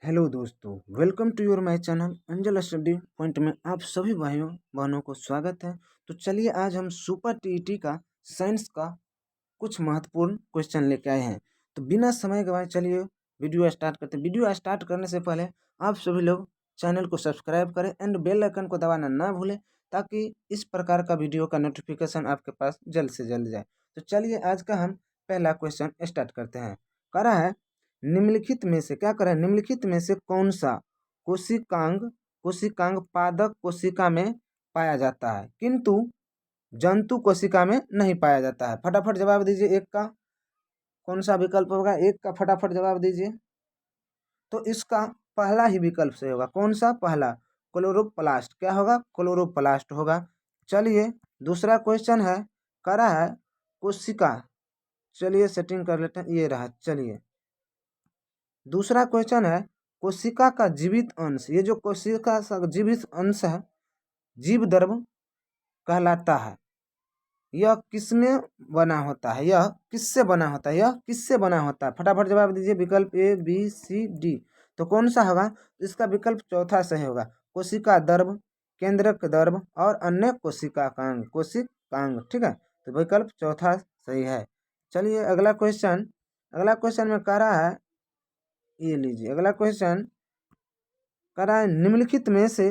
Hello दोस्तों, welcome to your my channel Anjal study point में आप सभी भाइयों बहनों को स्वागत है। तो चलिए आज हम सुपर टीईटी का साइंस का कुछ महत्वपूर्ण क्वेश्चन लेके आए हैं। तो बिना समय गवाए चलिए वीडियो स्टार्ट करते हैं। वीडियो स्टार्ट करने से पहले आप सभी लोग चैनल को सब्सक्राइब करें एंड बेल आइकन को दबाना ना भूलें, ताकि इस प्रकार का वीडियो का नोटिफिकेशन आपके पास जल्द से जल्द जाए। तो चलिए आज का हम पहला क्वेश्चन स्टार्ट करते हैं। कह रहा है निम्नलिखित में से क्या करें, निम्नलिखित में से कौन सा कोशिकांग कोशिकांग पादप कोशिका में पाया जाता है किंतु जंतु कोशिका में नहीं पाया जाता है? फटाफट जवाब दीजिए। एक का कौन सा विकल्प होगा? एक का फटाफट जवाब दीजिए। तो इसका पहला ही विकल्प सही होगा। कौन सा? पहला, क्लोरोप्लास्ट। क्या होगा? क्लोरोप्लास्ट होगा। चलिए दूसरा क्वेश्चन है, कह रहा है कोशिका। चलिए सेटिंग कर लेते हैं, ये रहा। चलिए दूसरा क्वेश्चन है कोशिका का जीवित अंश। ये जो कोशिका का जीवित अंश है, जीव द्रव कहलाता है। यह किसमें बना होता है? यह किससे बना होता है? यह किससे बना होता है? फटाफट जवाब दीजिए। विकल्प ए, बी, सी, डी। तो कौन सा होगा? इसका विकल्प चौथा सही होगा। कोशिका द्रव, केंद्रक द्रव और अन्य कोशिकांग। कोशिकांग, ठीक है। तो विकल्प चौथा सही है। चलिए अगला क्वेश्चन में कह रहा है, ये लीजिए अगला क्वेश्चन कह रहा है निम्नलिखित में से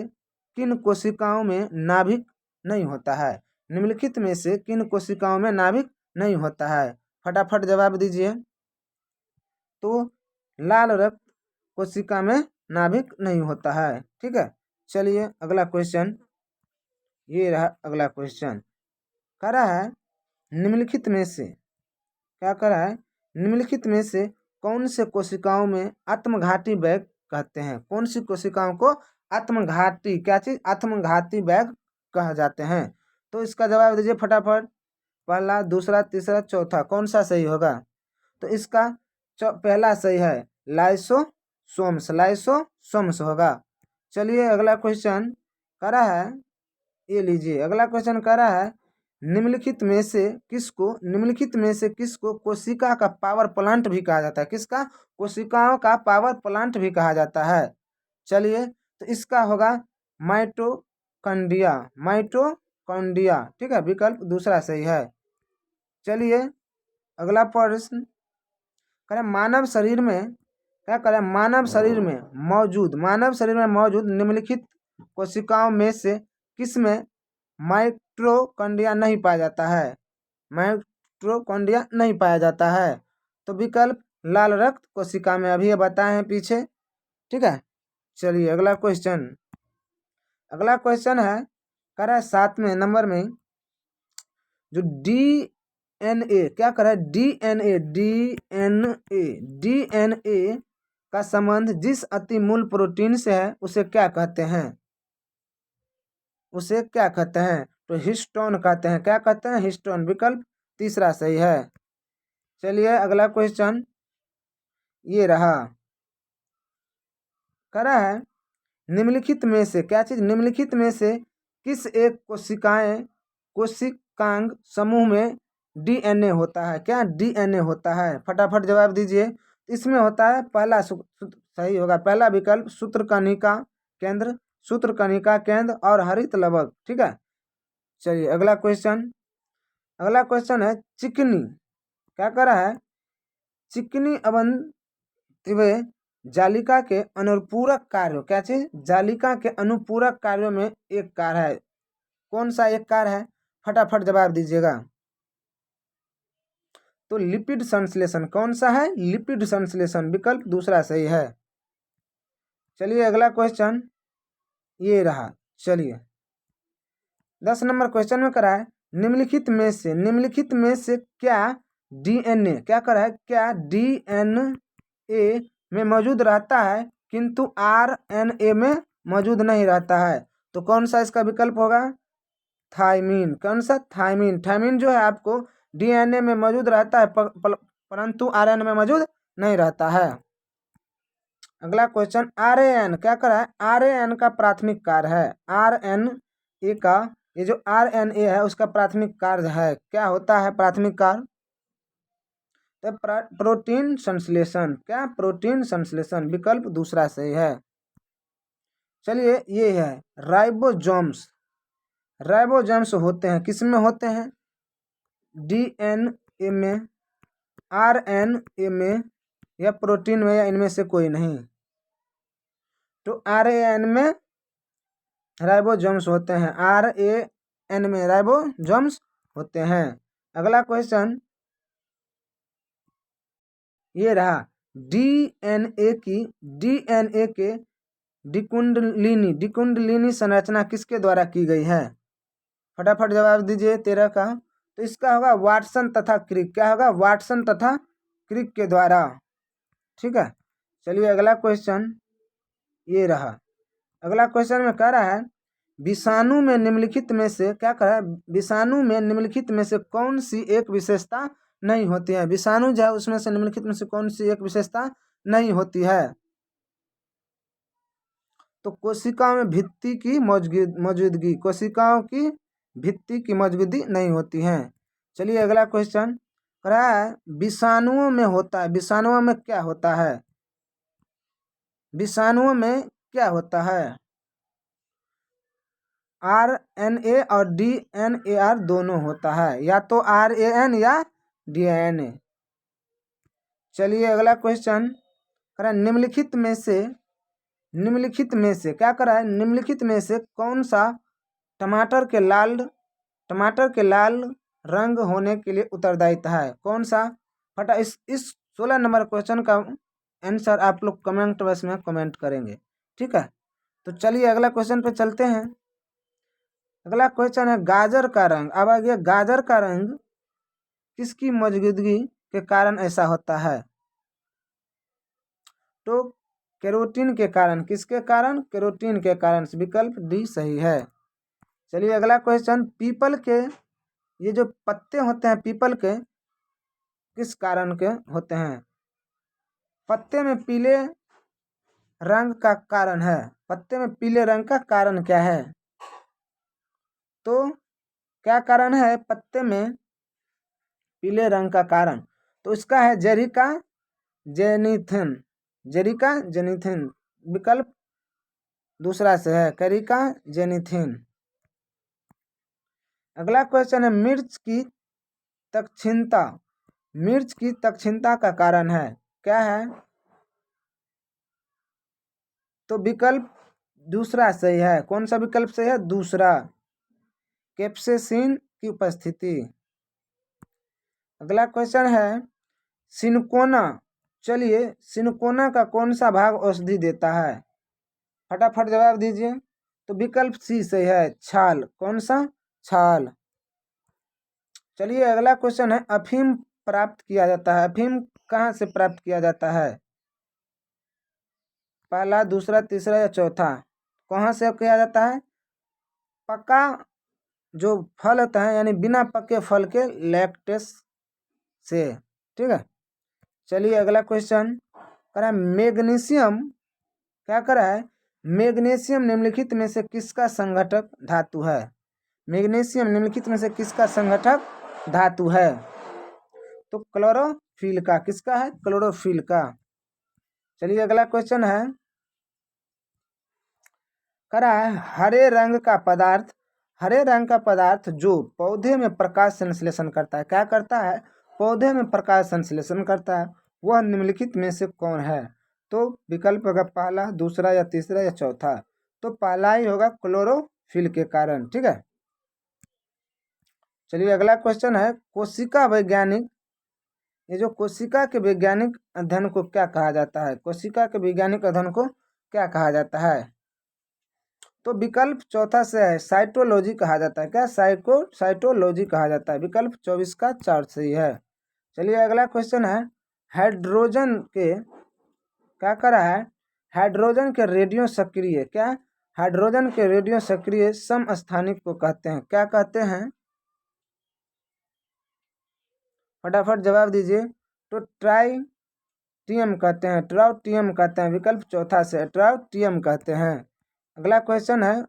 किन कोशिकाओं में नाभिक नहीं होता है? निम्नलिखित में से किन कोशिकाओं में नाभिक नहीं होता है? फटाफट जवाब दीजिए। तो लाल रक्त कोशिका में नाभिक नहीं होता है, ठीक है। चलिए अगला क्वेश्चन, ये रहा अगला क्वेश्चन। कह रहा है निम्नलिखित में से, क्या कह रहा है, निम्नलिखित में से कौन से कोशिकाओं में आत्मघाती बैग कहते हैं? कौन सी कोशिकाओं को आत्मघाती, क्या चीज? आत्मघाती बैग कहा जाते हैं। तो इसका जवाब दीजिए फटाफट। पहला, दूसरा, तीसरा, चौथा, कौन सा सही होगा? तो इसका पहला सही है, लाइसोसोम्स। लाइसोसोम्स होगा। चलिए अगला क्वेश्चन कह रहा है, ये लीजिए अगला क्वेश्चन कह रहा है निम्नलिखित में से किसको कोशिका का पावर प्लांट भी कहा जाता है? किसका? कोशिकाओं का पावर प्लांट भी कहा जाता है। चलिए तो इसका होगा माइटोकॉन्ड्रिया। माइटोकॉन्ड्रिया, ठीक है। विकल्प दूसरा सही है। चलिए अगला प्रश्न करें, मानव शरीर में क्या करें, मानव शरीर में मौजूद निम्नलिखित कोशिकाओं में से किसमें माइटोकॉन्ड्रिया नहीं पाया जाता है? माइटोकॉन्ड्रिया नहीं पाया जाता है। तो विकल्प लाल रक्त कोशिका में, अभी ये बताए हैं पीछे, ठीक है। चलिए अगला क्वेश्चन है, कह रहा है 7वें नंबर में जो डीएनए, क्या कर रहा है, डीएनए का संबंध जिस अतिमूल प्रोटीन से है उसे क्या कहते हैं? उसे क्या कहते हैं? तो हिस्टोन कहते हैं। क्या कहते हैं? हिस्टोन। विकल्प तीसरा सही है। चलिए अगला क्वेश्चन, ये रहा। कह रहा है निम्नलिखित में से, क्या चीज? निम्नलिखित में से किस एक कोशिकांग समूह में डीएनए होता है? क्या डीएनए होता है? फटाफट जवाब दीजिए। इसमें होता है, पहला सही होगा, पहला विकल्प सूत्रकणिका केंद्र और हरित लवक, ठीक है। चलिए अगला क्वेश्चन है चिकनी। क्या कर रहा है? चिकनी अवयव जालिका के अनुपूरक कार्यों, क्या चीज? जालिका के अनुपूरक कार्यों में एक कार्य है। कौन सा एक कार्य है? फटाफट जवाब दीजिएगा। तो लिपिड संश्लेषण। कौन सा है? लिपिड संश्लेषण। विकल्प दूसरा सही है। चलिए अगला क्वेश्चन, ये रहा। चलिए 10 नंबर क्वेश्चन में करा है निम्नलिखित में से क्या डीएनए, क्या करा है, क्या डीएनए में मौजूद रहता है किंतु आरएनए में मौजूद नहीं रहता है? तो कौन सा इसका विकल्प होगा? थायमीन। कौन सा? थायमीन। थायमीन जो है आपको डीएनए में मौजूद रहता है परंतु आरएनए में मौजूद नहीं रहता है। अगला क्वेश्चन, आरएन क्या कर रहा है? आरएन का प्राथमिक कार्य है, आरएनए का, ये जो आरएनए है उसका प्राथमिक कार्य है, क्या होता है प्राथमिक कार्य? प्रोटीन संश्लेषण, क्या प्रोटीन संश्लेषण, विकल्प दूसरा सही है। चलिए ये है राइबोसोम्स। राइबोसोम्स होते हैं किसमें होते हैं, डीएनए में, आरएनए में, या प्रोटीन में, या इनमें से कोई नहीं। तो आरएन में राइबोसोम्स होते हैं, आरएन में राइबोसोम्स होते हैं। अगला क्वेश्चन ये रहा, डीएनए के डिकुंडलिनी संरचना किसके द्वारा की गई है। फटाफट जवाब दीजिए 13 का। तो इसका होगा वाटसन तथा क्रिक। क्या होगा, वाटसन तथा क्रिक के द्वारा। ठीक है, चलिए अगला क्वेश्चन ये रहा। अगला क्वेश्चन में कह रहा है विषाणु में निम्नलिखित में से, क्या कह रहा है, विषाणु में निम्नलिखित में से कौन सी एक विशेषता नहीं होती है। विषाणु जो है उसमें से निम्नलिखित में से कौन सी एक विशेषता नहीं होती है। तो कोशिकाओं में भित्ति की मौजूदगी, कोशिकाओं की भित्ति की मौजूदगी नहीं होती है। चलिए अगला क्वेश्चन कह रहा है विषाणुओं में होता है, विषाणुओं में क्या होता है, विषाणुओं में क्या होता है, आरएनए और डीएनएआर दोनों होता है, या तो आरएन या डीएनए। चलिए अगला क्वेश्चन करा निम्नलिखित में से क्या करा है, निम्नलिखित में से कौन सा टमाटर के लाल रंग होने के लिए उत्तरदायी है, कौन सा। फटा इस 16 नंबर क्वेश्चन का आंसर आप लोग कमेंट बॉक्स में कमेंट करेंगे। ठीक है, तो चलिए अगला क्वेश्चन पे चलते हैं। अगला क्वेश्चन है गाजर का रंग। अब आ गया गाजर का रंग किसकी मौजूदगी के कारण ऐसा होता है। तो कैरोटीन के कारण, किसके कारण, कैरोटीन के कारण, विकल्प डी सही है। चलिए अगला क्वेश्चन, पीपल के ये जो पत्ते होते हैं पीपल के किस कारण के होते हैं। पत्ते में पीले रंग का कारण है, पत्ते में पीले रंग का कारण क्या है। तो क्या कारण है पत्ते में पीले रंग का कारण, तो इसका है जेरिका जेनिथिन, जेरिका जेनिथिन, विकल्प दूसरा से है कैरिका जेनिथिन। अगला क्वेश्चन है मिर्च की तक्षणता का कारण है, क्या है। तो विकल्प दूसरा सही है, कौन सा विकल्प सही है, दूसरा, कैप्सेसिन की उपस्थिति। अगला क्वेश्चन है सिनकोना। चलिए सिनकोना का कौन सा भाग औषधि देता है, फटाफट जवाब दीजिए। तो विकल्प सी सही है, छाल, कौन सा, छाल। चलिए अगला क्वेश्चन है अफीम प्राप्त किया जाता है, अफीम कहाँ से प्राप्त किया जाता है, पहला, दूसरा, तीसरा या चौथा, कहाँ से किया जाता है। पका जो फल होता है यानी बिना पके फल के लैक्टेस से। ठीक है, चलिए अगला क्वेश्चन करा मैग्नीशियम, क्या करा है, मैग्नीशियम निम्नलिखित में से किसका संघटक धातु है। मैग्नीशियम निम्नलिखित में से किसका संघटक धातु है। तो क्लोरोफिल का, किसका है, क्लोरोफिल का। चलिए अगला क्वेश्चन है करा है हरे रंग का पदार्थ जो पौधे में प्रकाश संश्लेषण करता है, क्या करता है, पौधे में प्रकाश संश्लेषण करता है, वह निम्नलिखित में से कौन है। तो विकल्प होगा पहला, दूसरा या तीसरा या चौथा। तो पहला ही होगा क्लोरोफिल के कारण। ठीक है, चलिए अगला क्वेश्चन है कोशिका वैज्ञानिक, ये जो कोशिका के वैज्ञानिक अध्ययन को क्या कहा जाता है, कोशिका के वैज्ञानिक अध्ययन को क्या कहा जाता है। तो विकल्प चौथा से है साइटोलॉजी कहा जाता है, क्या, साइटोलॉजी कहा जाता है, विकल्प 24 का 4 सही है। चलिए अगला क्वेश्चन है हाइड्रोजन के, क्या करा है, हाइड्रोजन के रेडियो सक्रिय, क्या, हाइड्रोजन के रेडियो सक्रिय समस्थानिक को कहते हैं, क्या कहते हैं, फटाफट जवाब दीजिए। तो ट्राइटियम कहते हैं, ट्राउटियम कहते हैं, विकल्प चौथा से ट्राउटियम कहते हैं। अगला क्वेश्चन है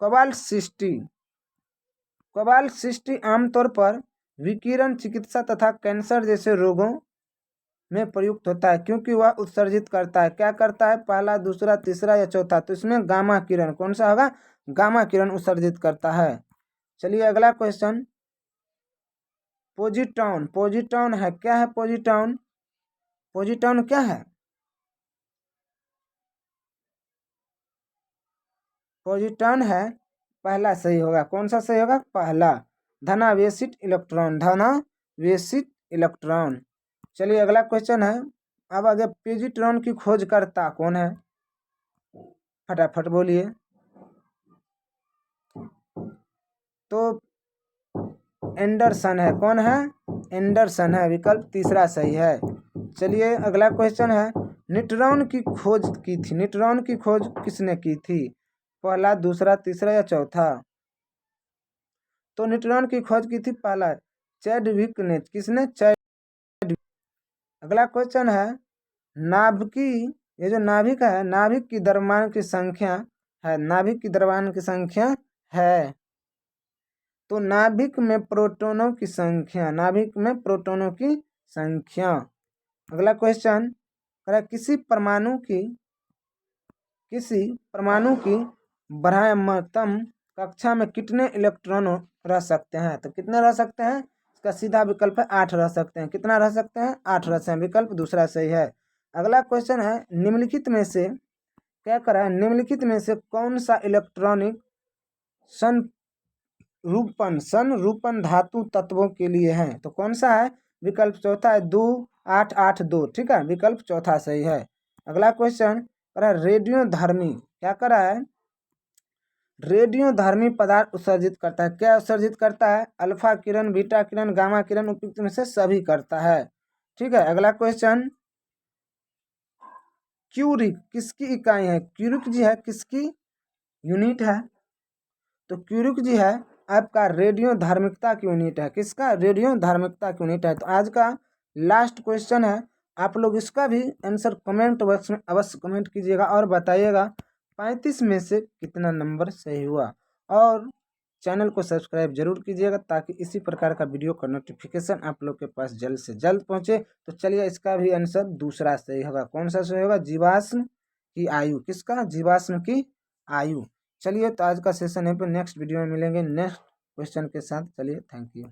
कोबाल्ट 60 आमतौर पर विकिरण चिकित्सा तथा कैंसर जैसे रोगों में प्रयुक्त होता है क्योंकि वह उत्सर्जित करता है। क्या करता है? पहला, दूसरा, तीसरा या चौथा? तो इसमें गामा किरण, कौन सा होगा? गामा किरण उत्सर्जित करता है। चलिए अगला क्वेश्चन, पोजिट्रॉन। पोजिट्रॉन है, क्या है पोजिट्रॉन? पोजिट्रॉन क्या है? पोजिट्रॉन है, पहला सही होगा। कौन सा सही होगा? पहला, धनावेशित इलेक्ट्रॉन, धनावेशित इलेक्ट्रॉन। चलिए अगला क्वेश्चन है, अब आगे पोजिट्रॉन की खोजकर्ता कौन है? फटाफट बोलिए। तो एंडरसन है। कौन है? एंडरसन है, विकल्प तीसरा सही है। चलिए अगला क्वेश्चन है, न्यूट्रॉन की खोज की थी, न्यूट्रॉन की खोज किसने की थी? पहला, दूसरा, तीसरा या चौथा? तो न्यूट्रॉन की खोज की थी पहला, चैडविक ने। किसने? अगला क्वेश्चन है, नाभिकी, ये जो नाभिक है, नाभिक की द्रव्यमान की संख्या है, नाभिक की द्रव्यमान की संख्या है। तो नाभिक में प्रोटॉनों की संख्या, नाभिक में प्रोटॉनों की संख्या। अगला क्वेश्चन, किसी परमाणु की बाह्यतम कक्षा में कितने इलेक्ट्रॉन रह सकते हैं? तो कितने रह सकते हैं? इसका सीधा विकल्प है 8 रह सकते हैं। कितना रह सकते हैं? 8 रह सकते हैं, विकल्प दूसरा सही है। अगला क्वेश्चन है, निम्नलिखित में से क्या करा है, निम्नलिखित में से कौन सा इलेक्ट्रॉनिक संरूपण धातु तत्वों के लिए है? तो कौन सा है? विकल्प चौथा है, 2 8 8 2। ठीक है, विकल्प चौथा सही है। अगला क्वेश्चन करा, रेडियोधर्मी, क्या करा है? रेडियोधर्मी पदार्थ उत्सर्जित करता है। क्या उत्सर्जित करता है? अल्फा किरण, बीटा किरण, गामा किरण, उपयुक्त में से सभी करता है। ठीक है, अगला क्वेश्चन, क्यूरिक किसकी इकाई है? क्यूरिक जी है किसकी यूनिट है? तो क्यूरिक जी है आपका रेडियो धार्मिकता की यूनिट है। किसका? रेडियो धार्मिकता की यूनिट है। तो आज का लास्ट क्वेश्चन है, आप लोग इसका भी आंसर कमेंट बॉक्स में अवश्य कमेंट कीजिएगा और बताइएगा 35 में से कितना नंबर सही हुआ। और चैनल को सब्सक्राइब जरूर कीजिएगा ताकि इसी प्रकार का वीडियो का नोटिफिकेशन आप लोग के पास जल्द से जल्द पहुंचे। तो चलिए इसका भी आंसर दूसरा सही होगा। कौन सा सही होगा? जीवाश्म की आयु। किसका? जीवाश्म की आयु। चलिए तो आज का सेशन है, पर नेक्स्ट वीडियो में मिलेंगे नेक्स्ट क्वेश्चन के साथ। चलिए, थैंक यू।